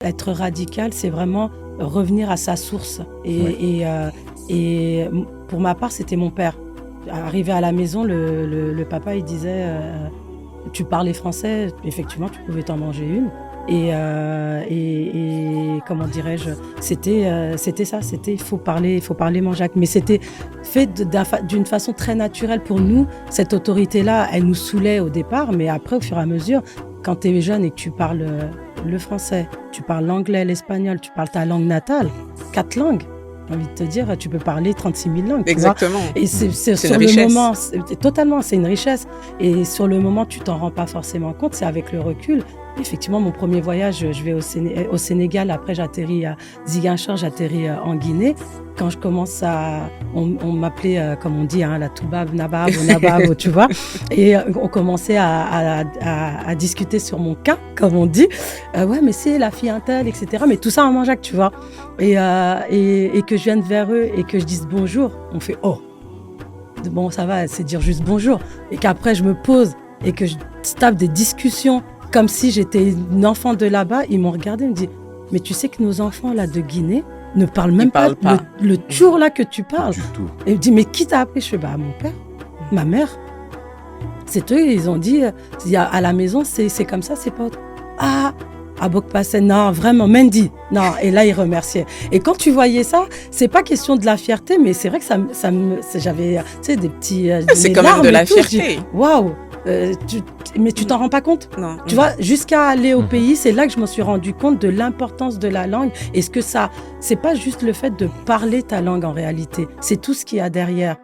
Être radical, c'est vraiment revenir à sa source. Et pour ma part, c'était mon père. Arrivé à la maison, le papa, il disait tu parlais français, effectivement, tu pouvais t'en manger une. Et comment dirais-je, c'était ça, c'était il faut parler mon Jacques. Mais c'était fait d'une façon très naturelle pour nous. Cette autorité-là, elle nous saoulait au départ, mais après, au fur et à mesure, quand tu es jeune et que tu parles le français, tu parles l'anglais, l'espagnol, tu parles ta langue natale, 4 langues. J'ai envie de te dire, tu peux parler 36 000 langues. Exactement. Et c'est sur une le richesse. moment, totalement, c'est une richesse. Et sur le moment, tu t'en rends pas forcément compte, c'est avec le recul. Effectivement, mon premier voyage, je vais au Sénégal, après j'atterris à Ziguinchor, j'atterris en Guinée. Quand je commence on m'appelait, comme on dit, la Toubab, Nabab, Nabab, tu vois. Et on commençait à discuter sur mon cas, comme on dit. Ouais, mais c'est la fille intel, etc. Mais tout ça en mangeac, tu vois. Et que je vienne vers eux et que je dise bonjour, on fait oh. Bon, ça va, c'est dire juste bonjour. Et qu'après, je me pose et que je tape des discussions comme si j'étais une enfant de là-bas. Ils m'ont regardé et me dit mais tu sais que nos enfants là de Guinée ne parlent même pas le tour là que tu parles. Du tout. Et il me dit mais qui t'a appris? Je fais mon père, ma mère. C'est eux, ils ont dit à la maison c'est comme ça, c'est pas autre. À Bokpassen, non, vraiment, Mendy. Non, et là, il remerciait. Et quand tu voyais ça, c'est pas question de la fierté, mais c'est vrai que j'avais, tu sais, des petits. C'est quand même de la fierté. Waouh! Mais tu t'en rends pas compte? Non. Tu vois, jusqu'à aller au pays, c'est là que je me suis rendu compte de l'importance de la langue. Et ce que ça, c'est pas juste le fait de parler ta langue en réalité, c'est tout ce qu'il y a derrière.